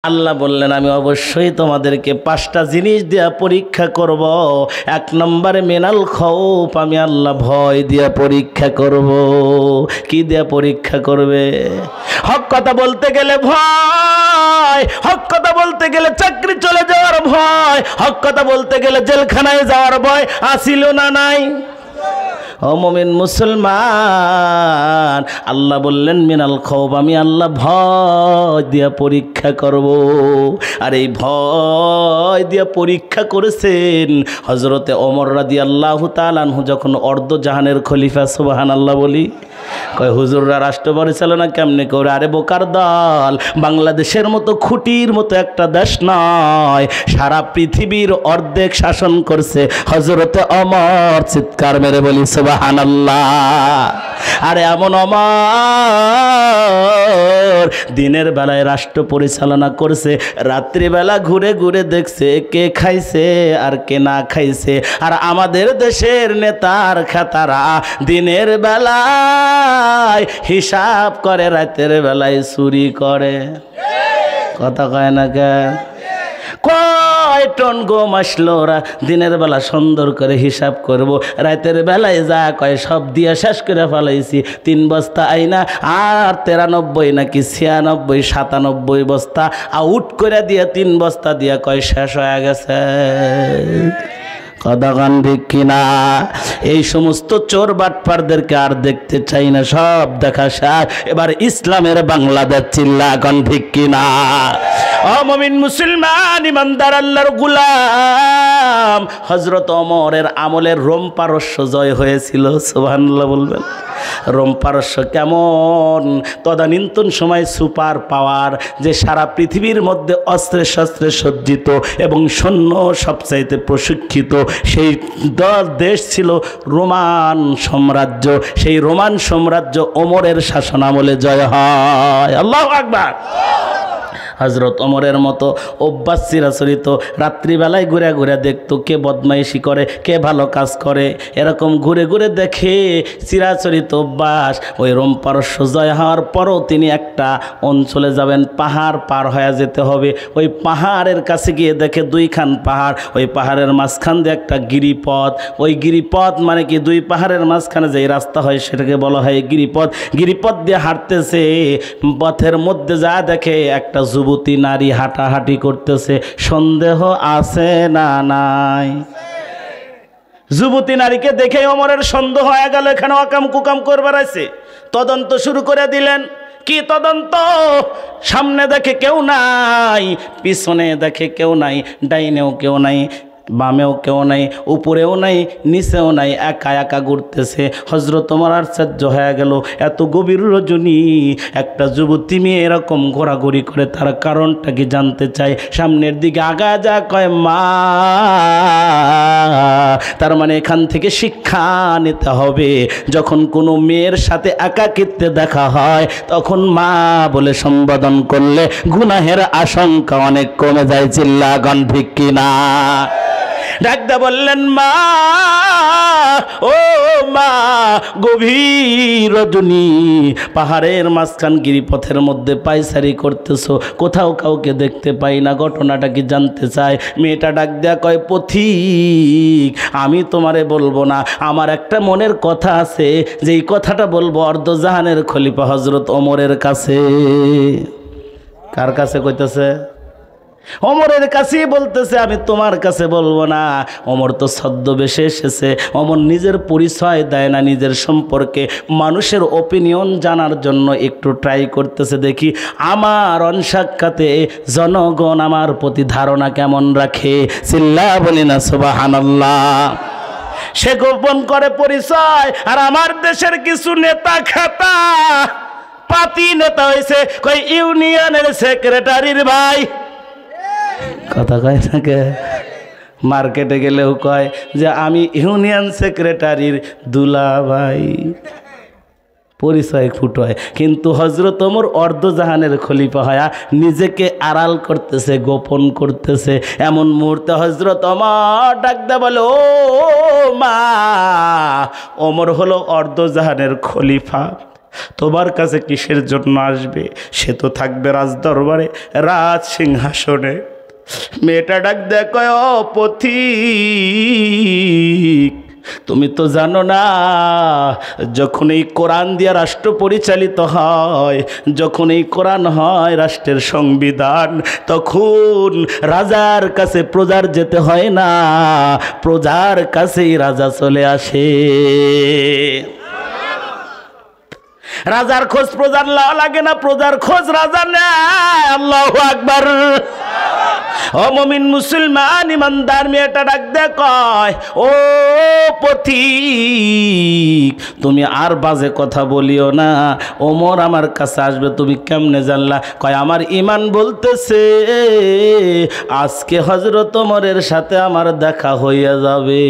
আল্লাহ বললেন আমি অবশ্যই তোমাদেরকে 5টা জিনিস দিয়া পরীক্ষা করব। 1 নম্বরে মিনাল খৌফ, আমি আল্লাহ ভয় দিয়া পরীক্ষা করব। কি দিয়া পরীক্ষা করবে? হক কথা বলতে গেলে ভয়, হক কথা বলতে গেলে চাকরি চলে যাওয়ার ভয়, হক কথা বলতে গেলে জেলখানায় যাওয়ার ভয় আসিল না নাই? ও মুমিন মুসলমান, আল্লাহ বললেন মিনাল খৌফ, আমি আল্লাহ ভয় দিয়া পরীক্ষা করব। আর এই ভয় দিয়া পরীক্ষা করেছেন হযরতে ওমর রাদিয়াল্লাহু তাআলা আনহু, যখন অর্ধ জাহানের খলিফা। সুবহানাল্লাহ বলি। কয় হুজুররা রাষ্ট্র পরিচালনা কেমনে করে? আরে বোকার দল, বাংলাদেশের মতো খুঁটির মতো একটা দেশ নয়, সারা পৃথিবীর অর্ধেক শাসন করছে হযরতে ওমর। চিৎকার মেরে বলি সুবহানাল্লাহ। আরে এমন ওমর দিনের বেলায় রাষ্ট্র পরিচালনা করছে, রাত্রিবেলা ঘুরে ঘুরে দেখছে কে খাইছে আর কে না খাইছে। আর আমাদের দেশের নেতার খাতারা দিনের বেলায় হিসাব করে, রাতের বেলায় চুরি করে। কথা কয় না কে? কয় টন গম আসলো, ওরা দিনের বেলা সুন্দর করে হিসাব করব, রাতের বেলায় যা কয় সব দিয়ে শেষ করে ফেলাইছি। 3 বস্তা আইনা আর 93 নাকি 96 97 বস্তা আউট করে দিয়ে 3 বস্তা দিয়া কয় শেষ হয়ে গেছে। কদাগান ঠিক কিনা? এই সমস্ত চোর বাটপারদেরকে আর দেখতে চাই না, সব দেখা শেষ। এবার ইসলামের বাংলাদেশ, চিল্লা গান ঠিক কিনা? ও মুমিন মুসলমান ইমানদার আল্লাহর গোলাম, হযরত ওমরের আমলের রোম পারস্য জয় হয়েছিল। সুবহানাল্লাহ বলবেন। রোম পারস্য কেমন? তদানীন্তন সময় সুপার পাওয়ার, যে সারা পৃথিবীর মধ্যে অস্ত্রে শস্ত্রে সজ্জিত এবং সৈন্য সবচাইতে প্রশিক্ষিত, সেই দেশ ছিল রোমান সাম্রাজ্য। সেই রোমান সাম্রাজ্য ওমরের শাসন আমলে জয় হয়। আল্লাহু আকবার। হযরত ওমরের মতো অভ্যাস চিরাচরিত, রাত্রিবেলায় ঘুরে ঘুরে দেখতো কে বদমাইশি করে, কে ভালো কাজ করে, এরকম ঘুরে ঘুরে দেখে চিরাচরিত অভ্যাস। ওই রোম পারস্য জয় হওয়ার পরও তিনি একটা অঞ্চলে যাবেন, পাহাড় পার হয়ে যেতে হবে। ওই পাহাড়ের কাছে গিয়ে দেখে 2 খান পাহাড়, ওই পাহাড়ের মাঝখান দিয়ে একটা গিরিপথ। ওই গিরিপথ মানে কি, 2 পাহাড়ের মাঝখানে যে রাস্তা হয় সেটাকে বলা হয় গিরিপথ। গিরিপথ দিয়ে হাঁটতেছে, পথের মধ্যে যা দেখে একটা যুবতী নারী হাঁটাহাঁটি করতেছে। সন্দেহ আছে না নাই? যুবতী নারীকে দেখে ওমরের সন্দেহ হয়ে গেল, এখানে অকাম কুকাম করবার আছে। তদন্ত শুরু করে দিলেন। কি তদন্ত? সামনে দেখে কেউ নাই, পিছনে দেখে কেউ নাই, ডাইনেও কেউ নাই, বামেও কেউ নাই, উপরেও নাই, নিচেও নাই, একা একা ঘুরতেছে। হযরত ওমর আশ্চর্য হয়ে গেল, এত গভীর রজনী একটা যুবতী মেয়ে এরকম ঘোরাঘুরি করে, তার কারণটা কি জানতে চাই। সামনের দিকে আগা যা কয় মা। তার মানে এখান থেকে শিক্ষা নিতে হবে, যখন কোনো মেয়ের সাথে একাকিত্বে দেখা হয় তখন মা বলে সম্বোধন করলে গুনাহের আশঙ্কা অনেক কমে যায়। চিল্লা গান ঠিক কিনা? ডাকদা বললেন মা, ও মা, গভীর রজনী পাহাড়ের মাঝখান গিরিপথের মধ্যে পায়চারি করতেছো, কোথাও কাউকে দেখতে পাই না, ঘটনাটা কি জানতে চাই। মেয়েটা ডাক দেয়া কয় পথিক, আমি তোমারে বলবো না, আমার একটা মনের কথা আছে, যেই কথাটা বলবো অর্ধজাহানের খলিফা হযরত ওমরের কাছে। কার কাছে কইতেছে? ওমরের কাছেই বলতেছে, আমি তোমার কাছে বলবো না। ওমর তো ছদ্মবেশে এসেছে, ওমর নিজের পরিচয় দেয় না, নিজের সম্পর্কে মানুষের ওপিনিয়ন জানার জন্য একটু ট্রাই করতেছে, দেখি আমার অনসাক্ষাতে জনগণ আমার প্রতি ধারণা কেমন রাখে। চিল্লা বলি না সুবহানাল্লাহ। সে গোপন করে পরিচয়। আর আমার দেশের কিছু নেতা খাতা পাতি নেতা হয়েছে, কই ইউনিয়নের সেক্রেটারির ভাই। কথা কয় থাকে। মার্কেটে গেলেও কয় যে আমি ইউনিয়ন সেক্রেটারির দুলা ভাই, পরিচয় ফুটোয়। কিন্তু হযরত ওমর অর্ধজাহানের খলিফা হয়া নিজেকে আড়াল করতেছে, গোপন করতেছে। এমন মুহূর্তে হযরত ওমর ডাকতে বলে, ও মা, ওমর হলো অর্ধজাহানের খলিফা, তোমার কাছে কিসের জন্য আসবে? সে তো থাকবে রাজদরবারে, রাজ সিংহাসনে। মেয়েটা ডাক দেয়, কয় ও পথিক, তুমি তো জানো না, যখন এই কোরআন দিয়ে রাষ্ট্র পরিচালিত হয়, যখন এই কোরআন হয় রাষ্ট্রের সংবিধান, তখন রাজার কাছে প্রজার যেতে হয় না, প্রজার কাছেই রাজা চলে আসে। রাজার খোঁজ প্রজার লওয়া লাগে না, প্রজার খোঁজ রাজা নেয়। আল্লাহু আকবার। ও মুমিন মুসলমান ইমানদার, মেয়েটা ডাক দেয়, কয় ও পথিক, তুমি আর বাজে কথা বলিও না, ওমর আমার কাছে আসবে। তুমি কেমনে জানলা? কয় আমার ঈমান বলতেছে আজকে হযরত ওমরের সাথে আমার দেখা হইয়া যাবে।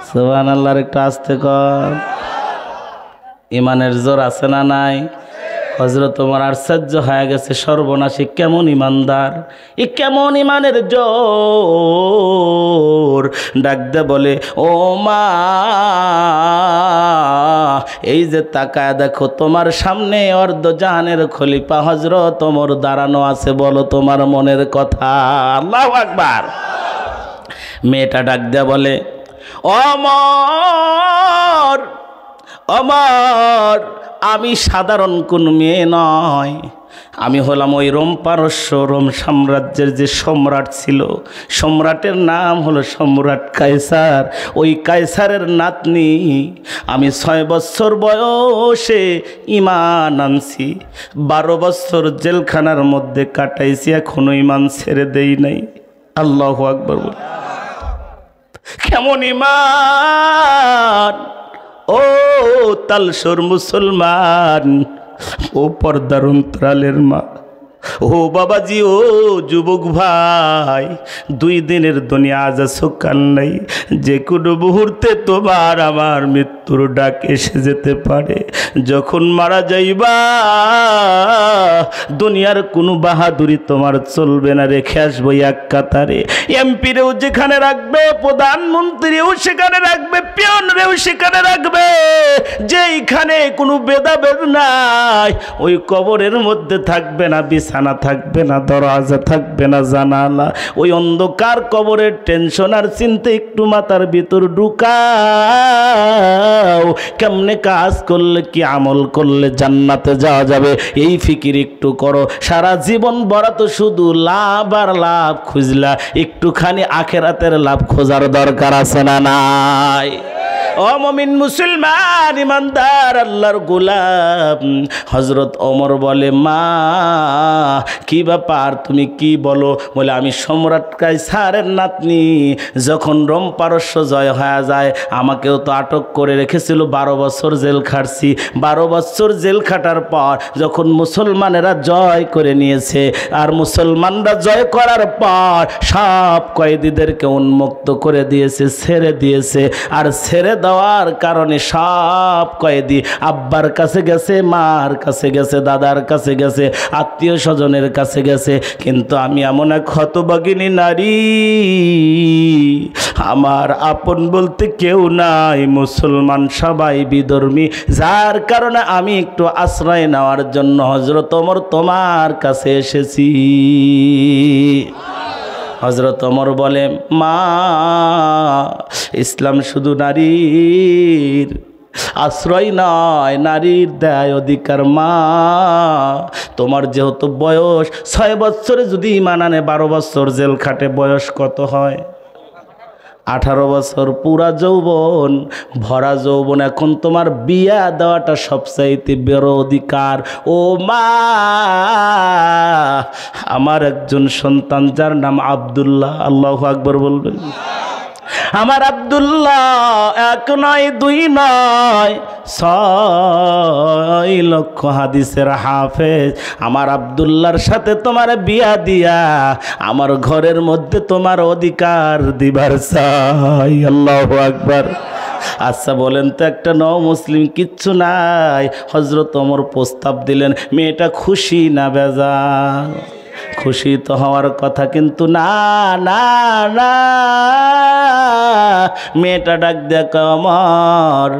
সুবহানাল্লাহ। একটু আস্তে কর। ইমানের জোর আছে না নাই? হযরত ওমর আশ্চর্য হয়ে গেছে, সর্বনাশী কেমন ইমানদার, এ কেমন ইমানের জোর। ডাক দে বলে, ও মা, এই যে তাকায় দেখো, তোমার সামনে অর্ধজাহানের খলিফা হযরত ওমর দাঁড়ানো আছে, বলো তোমার মনের কথা। আল্লাহু আকবার। মেয়েটা ডাক দে বলে, ওমর, ওমর, আমি সাধারণ কোন মেয়ে নয়, আমি হলাম ওই রোম পারস্য, রোম সাম্রাজ্যের যে সম্রাট ছিল, সম্রাটের নাম হলো সম্রাট কায়সার। ওই কায়সারের নাতনি। আমি 6 বছর বয়সে ঈমান আনছি, 12 বছর জেলখানার মধ্যে কাটাইছি, এখনো ঈমান ছেড়ে দেই নাই। আল্লাহু আকবার। কেমন ঈমান! ও তালসর মুসলমান, ও পর্দার অন্তরালের মা, ও বাবাজি, ও যুবক ভাই, 2 দিনের দুনিয়া আজ আছো কাল নাই, যে কোনো মুহূর্তে তোমার আমার মৃত্যুর ডাক এসে যেতে পারে। যখন মারা যাইবা, দুনিয়ার কোনো বাহাদুরি তোমার চলবে না, রেখে আসবো এক কাতারে। এমপিরেও যেখানে রাখবে, প্রধানমন্ত্রীও সেখানে রাখবে, পিয়নরেও সেখানে রাখবে, যেইখানে কোনো ভেদাভেদ নাই, ওই কবরের মধ্যে থাকবে না বিছানা, থাকবে না দরজা, থাকবে না জানালা। ওই অন্ধকার কবরের টেনশন আর চিন্তা একটু মাথার ভিতর ঢুকাও, কেমনে কাজ করলে, কি আমল করলে জান্নাতে যাওয়া যাবে, এই ফিকির একটু করো। সারা জীবন ভরা তো শুধু লাভ আর লাভ খুঁজলা, একটুখানি আখেরাতের লাভ খোঁজার দরকার আছে না নাই? ও মুমিন মুসলমান ইমানদার আল্লাহর গোলাম, হযরত ওমর বলে, মা কি ব্যাপার, তুমি কি বলো? বলে, আমি সম্রাট কায়সারের নাতনি, যখন রোম পারস্য জয় হয়ে যায়, আমাকেও তো আটক করে রেখেছিল, 12 বছর জেল খাটছি। 12 বছর জেল খাটার পর যখন মুসলমানেরা জয় করে নিয়েছে, আর মুসলমানরা জয় করার পর সব কয়েদিদেরকে উন্মুক্ত করে দিয়েছে, ছেড়ে দিয়েছে। আর ছেড়ে দেওয়ার কারণে সব কয়েদি আব্বার কাছে গেছে, মার কাছে গেছে, দাদার কাছে গেছে, আত্মীয় স্বজনের কাছে গেছে। কিন্তু আমি এমন এক হতভাগিনী নারী, আমার আপন বলতে কেউ নাই, মুসলমান সবাই বিধর্মী, যার কারণে আমি একটু আশ্রয় নেওয়ার জন্য হযরত ওমর তোমার কাছে এসেছি। হযরত ওমর বলে, মা, ইসলাম শুধু নারীর আশ্রয় নয়, নারীর দেয় অধিকার। মা, তোমার যেহেতু বয়স 6 বছরে যদি ঈমান আনে, 12 বছর জেল খাটে, বয়স কত হয়? 18 বছর, পুরা যৌবন, ভরা যৌবন। এখন তোমার বিয়া দেওয়াটা সবচাইতে বড় অধিকার। ও মা, আমার একজন সন্তান, যার নাম আব্দুল্লাহ, আল্লাহু আকবার বলবেন। আমার আব্দুল্লাহ 1 নয় 2 নয় 6 লক্ষ হাদিসের হাফেজ। আমার আব্দুল্লাহর সাথে তোমার বিয়া দিয়া আমার ঘরের মধ্যে তোমার অধিকার দিবার চাই। আল্লাহু আকবার। আচ্ছা বলেন তো, একটা মুসলিম কিচ্ছু নাই, হযরত ওমর প্রস্তাব দিলেন, মেয়েটা খুশি না বেজার? খুশি তো হওয়ার কথা, কিন্তু না না না, মেয়েটা ডাক দেখ, অমর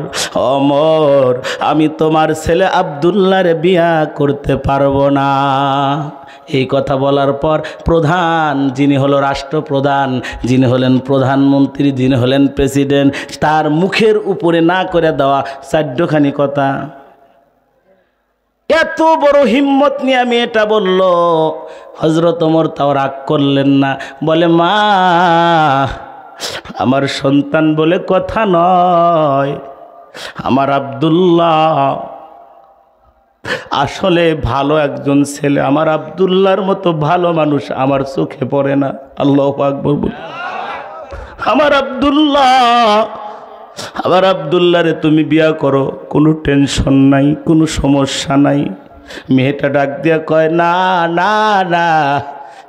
অমর, আমি তোমার ছেলে আব্দুল্লাহর বিয়া করতে পারবো না। এই কথা বলার পর প্রধান, যিনি হলো রাষ্ট্রপ্রধান, যিনি হলেন প্রধানমন্ত্রী, যিনি হলেন প্রেসিডেন্ট, তার মুখের উপরে না করে দেওয়া 4খানি কথা। এত বড় হিম্মত নিয়ে মেয়েটা বলল। হযরত ওমর তাও রাগ করলেন না, বলে মা, আমার সন্তান বলে কথা নয়, আমার আব্দুল্লাহ আসলে ভালো একজন ছেলে, আমার আব্দুল্লাহর মতো ভালো মানুষ আমার চোখে পড়ে না। আল্লাহু আকবার বল। আমার আব্দুল্লাহরে তুমি বিয়া করো, কোনো টেনশন নাই, কোনো সমস্যা নাই। মেয়েটা ডাক দিয়া কয়, না না না,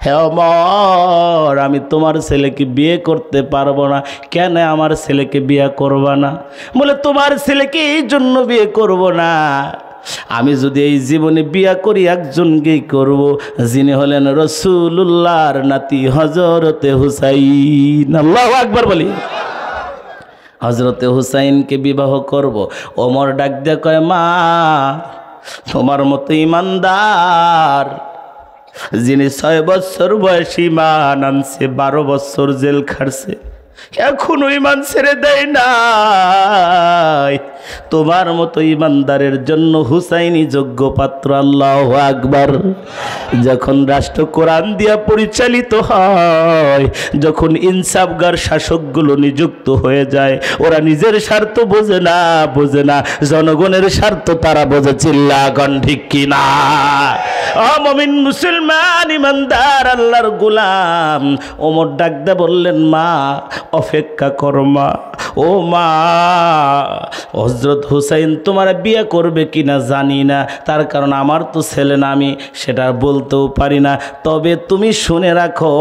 হে ওমর, আমি তোমার ছেলেকে বিয়ে করতে পারবো না। কেন আমার ছেলেকে বিয়ে করবা না? বলে তোমার ছেলেকে এই জন্য বিয়ে করব না, আমি যদি এই জীবনে বিয়া করি একজনকেই করব, যিনি হলেন রাসূলুল্লাহর নাতি হযরতে হুসাইন। আল্লাহু আকবার বলি। হযরতে হুসাইনকে বিবাহ করব। ওমর ডাক দিয়ে কয়, মা, তোমার মতো ইমানদার যিনি 6 বছর বয়সী মান আনছে, 12 বছর জেল খাটছে, এখনো ইমান ছেড়ে দেয় নাই, তোমার মতো ইমানদারের জন্য হুসাইনি যোগ্য পাত্র। আল্লাহু আকবার। যখন রাষ্ট্র কোরআন দিয়া পরিচালিত হয়, যখন ইনসাফগার শাসকগুলো নিযুক্ত হয়ে যায়, ওরা নিজের স্বার্থ বোঝে না, জনগণের স্বার্থ তারা বোঝে। চিল্লা গণ ঠিক কিনা? মুমিন মুসলমান ইমানদার আল্লাহর গোলাম ওমর ডাক দে বললেন, মা, অপেক্ষা কর মা, ও মা, হযরত হুসাইন তোমার বিয়ে করবে কিনা জানি না, তার কারণ আমার তো ছেলে না, আমি সেটা বলতেও পারি না, তবে তুমি শুনে রাখো,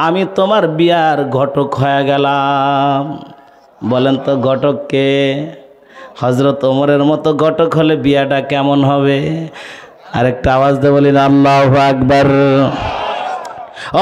আমি তোমার বিয়ার ঘটক হয়ে গেলাম। বলেন তো ঘটক কে? হযরত ওমরের মতো ঘটক হলে বিয়াটা কেমন হবে? আরেকটা আওয়াজ দিয়ে বলেন আল্লাহু আকবার।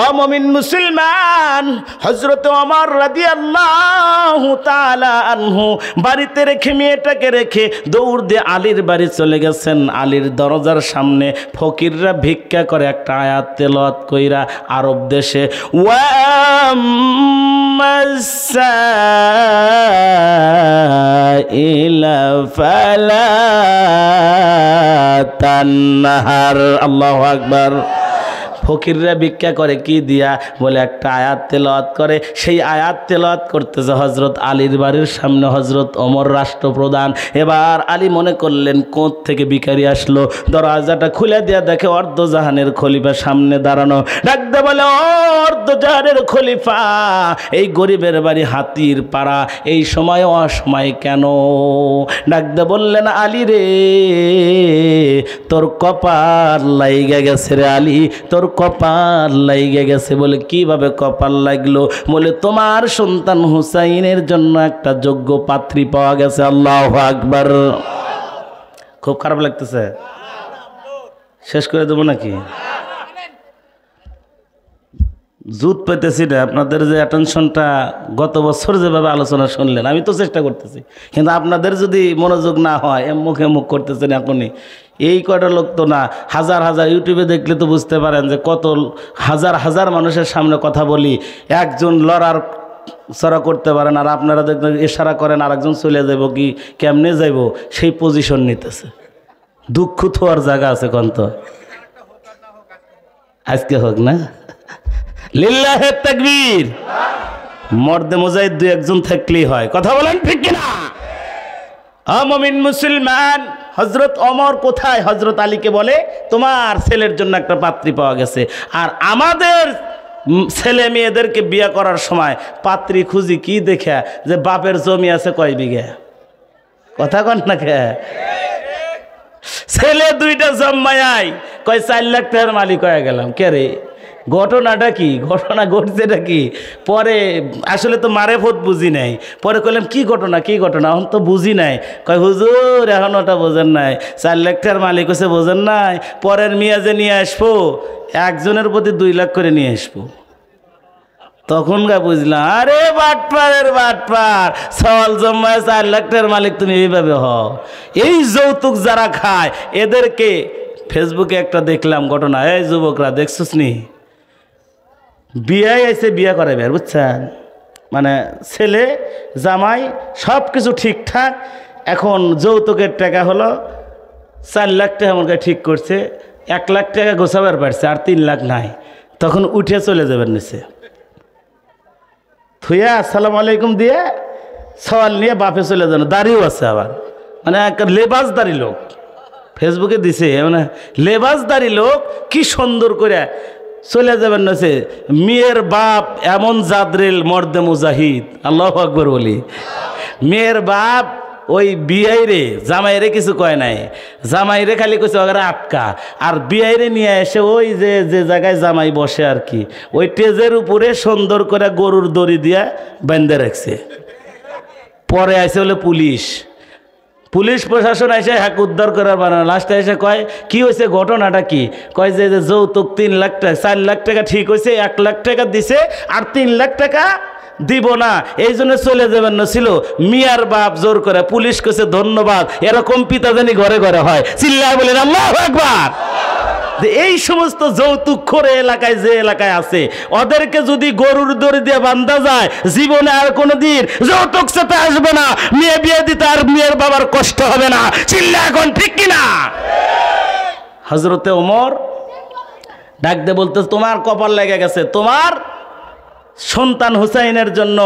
ও মুমিন মুসলমান, হযরত ওমর রাদিয়াল্লাহু তাআলা আনহু বাড়িতে রেখে, মেয়েটাকে রেখে দৌড় দিয়ে আলীর বাড়ি চলে গেছেন। আলীর দরজার সামনে ফকিররা ভিক্ষা করে, একটা আয়াত তেলাওয়াত কইরা আরব দেশে, ওয়াম্মাসাইলা ফালা তানহার। আল্লাহু আকবার। ফকিররা ভিক্ষা করে কি দিয়া? বলে একটা আয়াত তেলাওয়াত করে। সেই আয়াত তেলাওয়াত করতেছে হযরত আলীর বাড়ির সামনে হযরত ওমর রাষ্ট্রপ্রধান। এবার আলী মনে করলেন কোথ থেকে ভিখারি আসলো, দরজাটা খুলে দিয়া দেখে অর্ধজাহানের খলিফা সামনে দাঁড়ানো। ডাকতে বলে, অর্ধজাহানের খলিফা, এই গরিবের বাড়ি হাতির পাড়া, এই সময় অসময় কেন? ডাকতে বললেন, আলী রে, তোর কপাল লাইগা গেছে রে আলী, তোর কপাল লাইগে গেছে। বলে কিভাবে কপাল লাগলো? বলে তোমার সন্তান হুসাইনের জন্য একটা যোগ্য পাত্রী পাওয়া গেছে। আল্লাহু আকবার। খুব খারাপ লাগতেছে? শেষ করে দেবো নাকি? জুত পেতেছি না। আপনাদের যে অ্যাটেনশনটা গত বছর যেভাবে আলোচনা শুনলেন, আমি তো চেষ্টা করতেছি, কিন্তু আপনাদের যদি মনোযোগ না হয়, মুখে মুখ করতেছেন এখনই। এই কয়টা লোক তো না, হাজার হাজার ইউটিউবে দেখলে তো বুঝতে পারেন যে কত হাজার হাজার মানুষের সামনে কথা বলি, একজন লড়ার সরা করতে পারেন, আর আপনারা দেখবেন ইশারা করেন আর একজন চলে যাব, কি কেমনে যাইব সেই পজিশন নিতেছে। দুঃখ তো আর জায়গা আছে কোন? তো আজকে হোক না, লিল্লাহে তাকবীর। মর্দে মুজাহিদ 2-1 থাকলেই হয়। কথা বলেন ঠিক কিনা? মুমিন মুসলমান, হযরত ওমর কোথায়? হযরত আলীকে বলে, তোমার ছেলের জন্য একটা পাত্রী পাওয়া গেছে। আর আমাদের ছেলে মেয়েদেরকে বিয়ে করার সময় পাত্রী খুঁজি কি দেখে? যে বাপের জমি আছে কয় বিঘা। কথা কন না কে? ছেলে 2টা জম্মায় কয় 4 লাখ টাকার মালিক হয়ে গেলাম। কে রে? ঘটনাটা কি, ঘটনা ঘটছেটা কি? পরে আসলে তো মারে ফোত বুঝি নাই, পরে কইলাম কি ঘটনা কি ঘটনা, এখন তো বুঝি নাই। কয় হুজুর এখন ওটা বোঝেন নাই, 4 লাখ টাকার মালিক হচ্ছে বোঝেন নাই, পরের মিয়া যে নিয়ে আসবো একজনের প্রতি 2 লাখ করে নিয়ে আসবো। তখন গা বুঝলাম আরে বাটপারের বাটপার, সওয়াল জমায় 4 লাখ টাকার মালিক তুমি এইভাবে হও। এই যৌতুক যারা খায় এদেরকে ফেসবুকে একটা দেখলাম ঘটনা, এই যুবকরা দেখছিস নি, বিয়ে এসে বিয়ে করাবে বুঝছেন, মানে ছেলে জামাই সব কিছু ঠিকঠাক, এখন যৌতুকের টাকা হলো 4 লাখ টাকা আমাকে ঠিক করছে, 1 লাখ টাকা গোছাবার পারছে, আর 3 লাখ নাই। তখন উঠে চলে যাবেন নিচে, থুয়া আসসালামু আলাইকুম দিয়ে সওয়াল নিয়ে বাপে চলে যান। দাড়িও আছে আবার, মানে একটা লেবাসদারি লোক ফেসবুকে দিছে, মানে লেবাসদারি লোক কি সুন্দর করে চলে যাবেন না। মেয়ের বাপ এমন জাদরেল মর্দে মুজাহিদ, আল্লাহু আকবার বলি। মেয়ের বাপ ওই বিয়াইরে জামাইরে কিছু কয় নাই, জামাইরে খালি কইছে ওরা আটকা, আর বিয়াইরে নিয়ে এসে ওই যে যে জায়গায় জামাই বসে আর কি, ওই টেজের উপরে সুন্দর করে গরুর দড়ি দিয়া বেঁধে রাখছে। পরে আসে হলে পুলিশ, পুলিশ প্রশাসন এসে হ্যাক উদ্ধার করার বানানো, লাস্টে এসে কয় কি হয়েছে ঘটনাটা কি, কয় যে যৌতুক 3 লাখ টাকা, 4 লাখ টাকা ঠিক হয়েছে, 1 লাখ টাকা দিছে আর 3 লাখ টাকা দিব না, এই জন্য চলে যাবেন না ছিল। মিয়ার বাপ জোর করে, পুলিশ কইছে ধন্যবাদ, এরকম পিতা জানি ঘরে ঘরে হয়, চিল্লায় বলেন আল্লাহু আকবার। এই সমস্ত যৌতুক করে এলাকায় যে এলাকায় আছে ওদেরকে যদি গরুর দড়ি দিয়ে বান্ধা যায়, জীবনে আর কোনোদিন যৌতুক সাথে আসবে না, মেয়ে বিয়ে দিতে আর মেয়ের বাবার কষ্ট হবে না। চিল্লা এখন ঠিক কিনা? হযরতে ওমর ডাক দিয়ে বলতে, তোমার কপাল লেগে গেছে, তোমার সন্তান হুসাইনের জন্য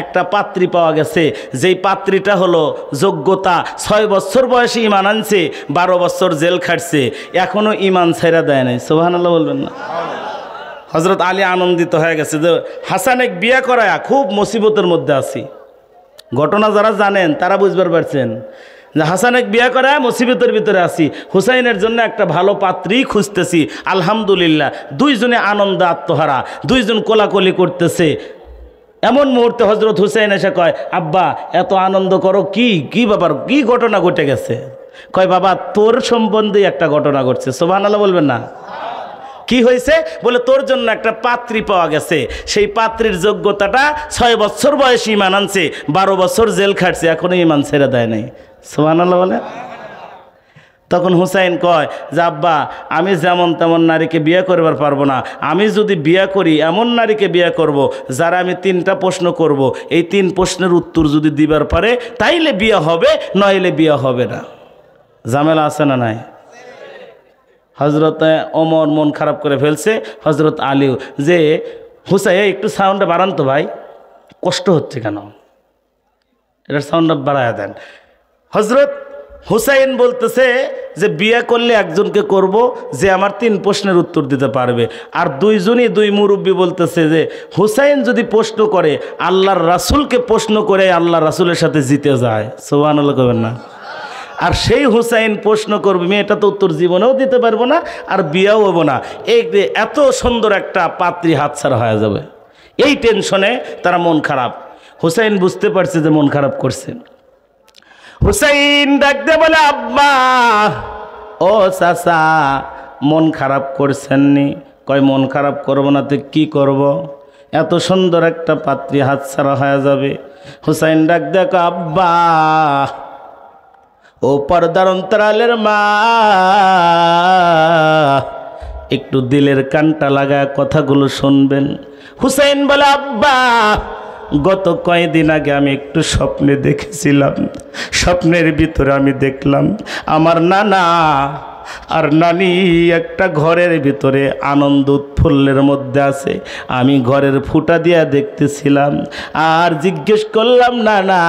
একটা পাত্রী পাওয়া গেছে, যেই পাত্রীটা হলো যোগ্যতা, 6 বছর বয়সে ইমান আনছে, 12 বছর জেল খাটছে, এখনো ইমান ছেড়ে দেয় নাই। সুবহানাল্লাহ বলবেন না? হযরত আলী আনন্দিত হয়ে গেছে যে হাসানেক বিয়ে করায়া খুব মুসিবতের মধ্যে আছি। ঘটনা যারা জানেন তারা বুঝবার পারছেন যে হাসানেক বিয়ে করায় মুসিবতের ভিতরে আছি, হুসাইনের জন্য একটা ভালো পাত্রী খুঁজতেছি। আলহামদুলিল্লাহ, দুইজনে আনন্দ আত্মহারা, দুইজন কোলাকুলি করতেছে। এমন মুহূর্তে হযরত হুসাইন এসে কয়, আব্বা এত আনন্দ করো কি, কি ব্যাপার, কি ঘটনা ঘটে গেছে? কয় বাবা তোর সম্বন্ধে একটা ঘটনা ঘটছে। সুবহানাল্লাহ বলবেন না? কি হয়েছে? বলে তোর জন্য একটা পাত্রী পাওয়া গেছে, সেই পাত্রীর যোগ্যতাটা 6 বছর বয়সে ইমান আনছে, 12 বছর জেল খাটছে, এখনো ইমান ছেড়ে দেয় নাই। সুবহানাল্লাহ বলে। তখন হুসাইন কয় যে আব্বা আমি যেমন তেমন নারীকে বিয়ে করবার পারবো না, আমি যদি বিয়ে করি এমন নারীকে বিয়ে করব যারা আমি 3টা প্রশ্ন করব, এই 3 প্রশ্নের উত্তর যদি দিবার পারে তাইলে বিয়ে হবে, নইলে বিয়ে হবে না। ঝামেলা আছে না নাই? হযরতে ওমর মন খারাপ করে ফেলছে, হযরত আলীও যে হুসাইন একটু সাউন্ডটা বাড়ান তো ভাই, কষ্ট হচ্ছে কেন, এটার সাউন্ডটা বাড়ায় দেন। হযরত হুসাইন বলতেছে যে বিয়ে করলে একজনকে করব যে আমার 3 প্রশ্নের উত্তর দিতে পারবে, আর দুইজনই 2 মুরব্বী বলতেছে যে হুসাইন যদি প্রশ্ন করে আল্লাহর রাসূলকে প্রশ্ন করে আল্লাহর রাসূলের সাথে জিতে যায়। সুবহানাল্লাহ কইবেন না? আর সেই হুসাইন প্রশ্ন করবে, মেয়েটা তো উত্তর জীবনেও দিতে পারবো না আর বিয়েও হবো না, এই এত সুন্দর একটা পাত্রী হাতছাড়া হয়ে যাবে। এই টেনশনে তারা মন খারাপ। হুসাইন বুঝতে পারছে যে মন খারাপ করছে। হুসাইন ডাকতে বলে, আব্বা ও চাচা মন খারাপ করছেননি? কয় মন খারাপ করবো না তো কি করব, এত সুন্দর একটা পাত্রী হাতছাড়া হয়ে যাবে। হুসাইন ডাক দেখো, আব্বা ও পর্দার অন্তরালের মা, একটু দিলের কানটা লাগায় কথাগুলো শুনবেন। হুসাইন বলে, আব্বা গত কয়েকদিন আগে আমি একটু স্বপ্নে দেখেছিলাম, স্বপ্নের ভিতরে আমি দেখলাম আমার নানা আর নানি একটা ঘরের ভিতরে আনন্দ উৎফুল্লের মধ্যে আছে, আমি ঘরের ফুটা দিয়া দেখতেছিলাম আর জিজ্ঞেস করলাম, নানা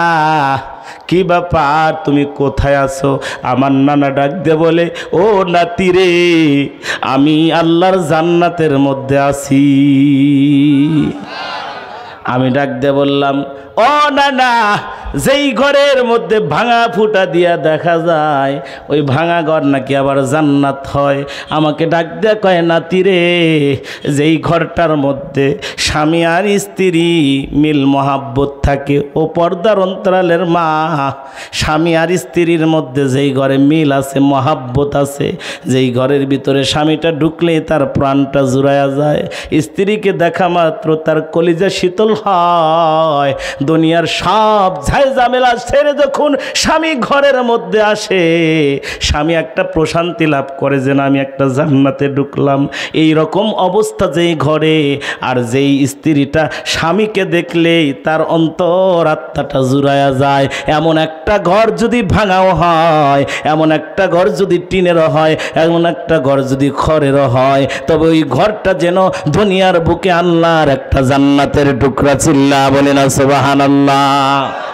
কি ব্যাপার, তুমি কোথায় আছো? আমার নানা ডাক দিয়ে বলে, ও নাতি রে আমি আল্লাহর জান্নাতের মধ্যে আছি। আমি ডাক দিয়ে বললাম, ও নানা যেই ঘরের মধ্যে ভাঙা ফুটা দিয়া দেখা যায় ওই ভাঙা ঘর নাকি আবার জান্নাত হয়। আমাকে ডাক দেয়া কয়, নাতি রে, যেই ঘরটার মধ্যে স্বামী আর স্ত্রী মিল মহাব্বত থাকে, ও পর্দার অন্তরালের মা, স্বামী আর স্ত্রীর মধ্যে যেই ঘরে মিল আছে, মহাব্বত আছে, যেই ঘরের ভিতরে স্বামীটা ঢুকলেই তার প্রাণটা জুড়ায়া যায়, স্ত্রীকে দেখা মাত্র তার কলিজা শীতল হয়। দুনিয়ার সব ঝামেলা ছেড়ে যখন স্বামী ঘরের মধ্যে আসে, স্বামী একটা প্রশান্তি লাভ করে যে না, আমি একটা জান্নাতে ঢুকলাম। এই রকম অবস্থা যেই ঘরে, আর যেই স্ত্রীটা স্বামীকে দেখলেই তার অন্তর আত্মাটা জুড়ায়া যায়। এমন একটা ঘর যদি ভাঙাও হয়, এমন একটা ঘর যদি টিনেরও হয়, এমন একটা ঘর যদি খড়েরও হয়, তবে ওই ঘরটা যেন দুনিয়ার বুকে আল্লাহর একটা জান্নাতের টুকরা। চিল্লা বলে না সুবহানাল্লাহ।